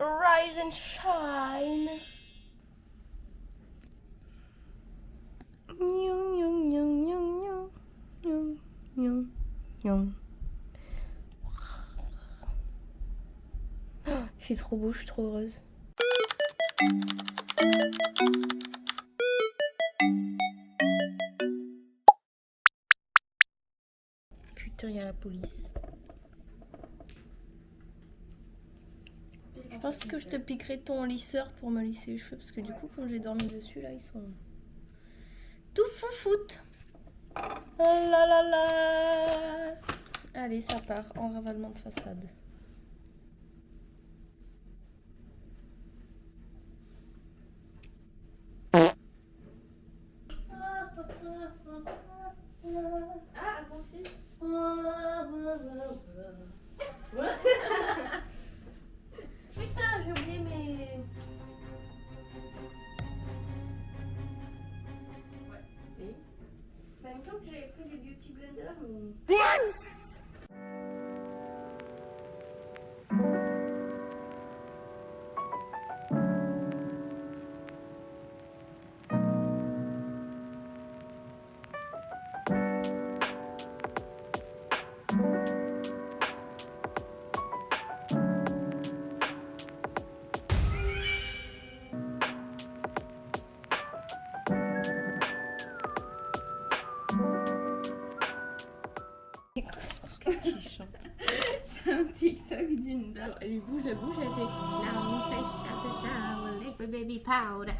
Rise and shine. Il fait trop beau, je suis trop heureuse. Putain, il y a la police. Je pense que je te piquerai ton lisseur pour me lisser les cheveux parce que du coup, quand j'ai dormi dessus, là, ils sont tout foufoutes. La la la. Allez, ça part en ravalement de façade. Ah, attention. Putain, j'ai oublié mes... Ouais. Et bah, il me semble que j'avais pris des beauty blenders, mais... Tu chantes. C'est un TikTok d'une dame. Elle lui bouge la bouche, elle fait Now fish at the shower, liquid baby powder.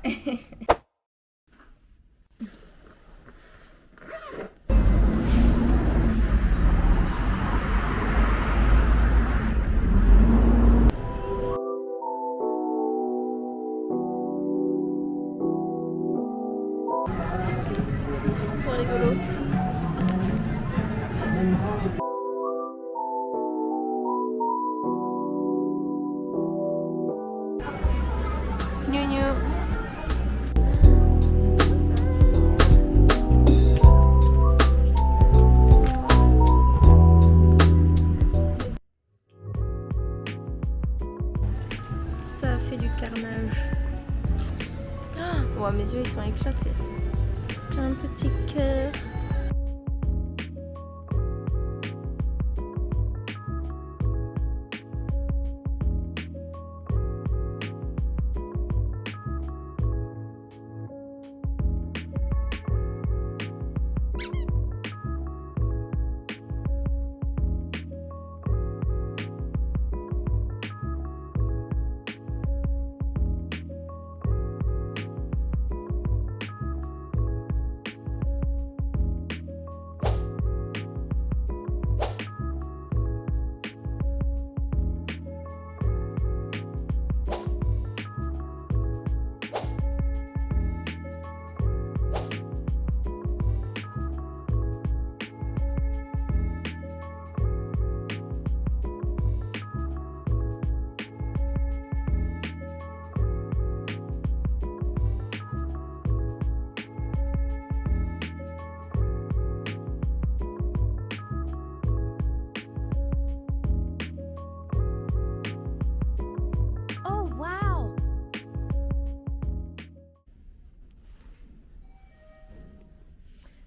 Trop rigolo. Ça fait du carnage. Oh, mes yeux ils sont éclatés. Un petit cœur.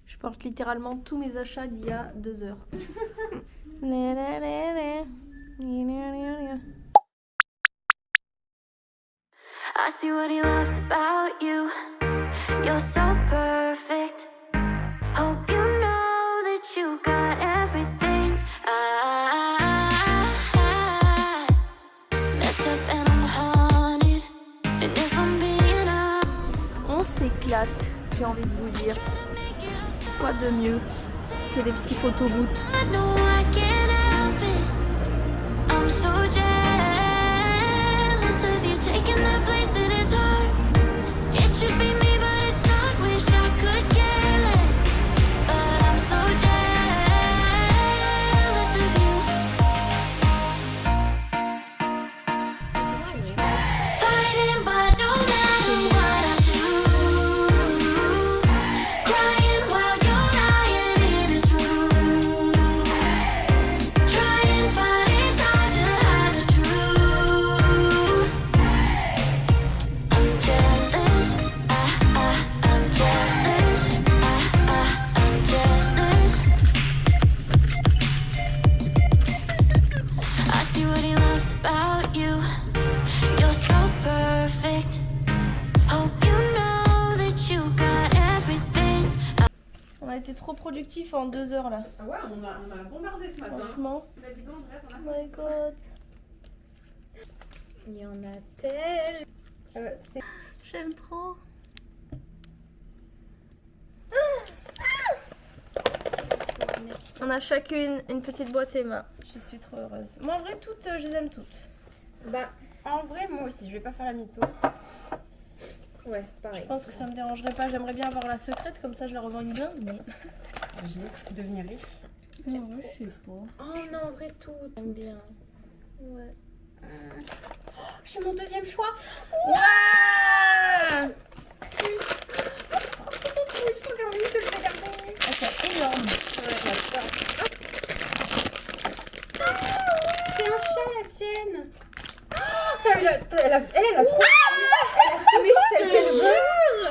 Je porte littéralement tous mes achats d'il y a 2 heures. I see what he loves about you. You're so perfect. Hope you know that you got everything. I messed up and I'm haunted. And if I'm being honest, On s'éclate, j'ai envie de vous dire. Quoi de mieux que des petits photobooths. I know I can't help it. I'm so jealous of you taking the place that is hard. It should be me, but it's not. Wish I could care less. But I'm so jealous of you. Fighting, but no matter what I do. Crying while you're lying in his room. trop productif en 2 heures là. Ah ouais, on a bombardé ce matin. Franchement. Bah dis donc, Andrea, t'en as Oh my god. Il y en a tel. J'aime trop. On a chacune une petite boîte Emma. Je suis trop heureuse. Moi en vrai toutes, je les aime toutes. Bah en vrai moi aussi, je vais pas faire la mytho. Ouais, pareil. Je pense que ça me dérangerait pas. J'aimerais bien avoir la secrète, comme ça je la revends une blinde, mais... Devenir riche. Non, je sais pas. Oh non, en vrai tout. J'aime bien. Ouais. J'ai mon deuxième choix. Ouais. Il faut que j'ai envie de le regarder. Ah, c'est énorme. C'est un chat la tienne. Elle a trop.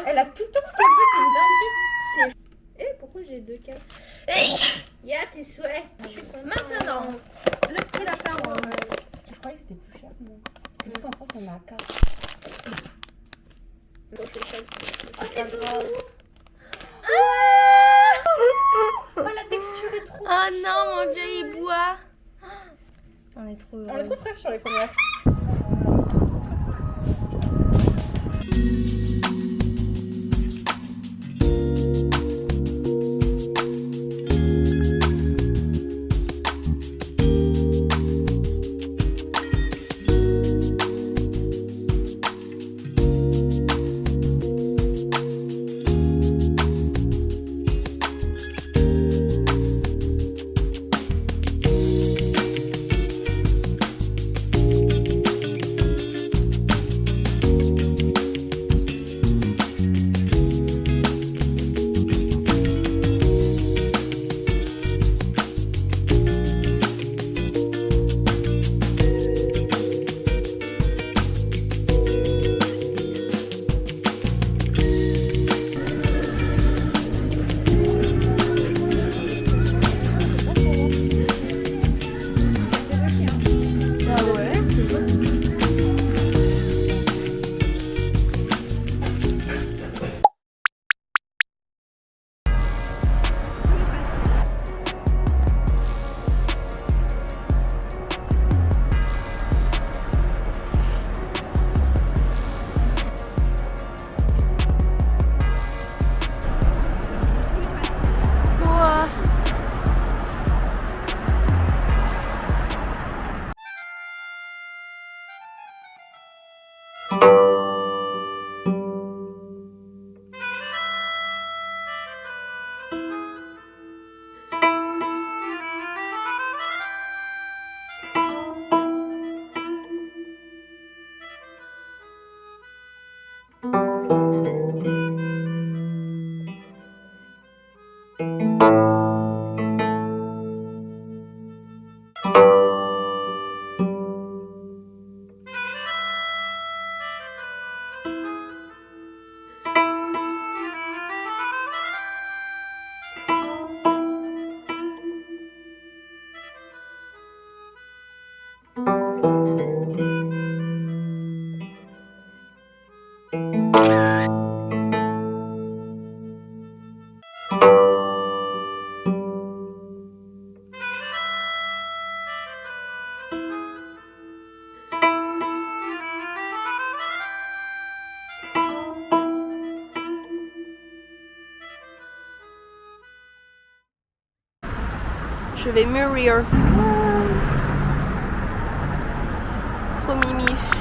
Elle a tout le temps ce qu'elle veut, c'est une dinguerie. Eh, pourquoi j'ai 2 cartes? Y'a tes souhaits. Je suis contente. Maintenant, le petit lapin rose. Je croyais que c'était plus cher, moi. Parce que vu qu'en France, on a à 4. Oh, c'est tout doux. Oh, la texture est trop. Oh non, mon Dieu, il boit. On est trop heureux. On est trop safe sur les premières. Je vais mûrir. Trop mimiche.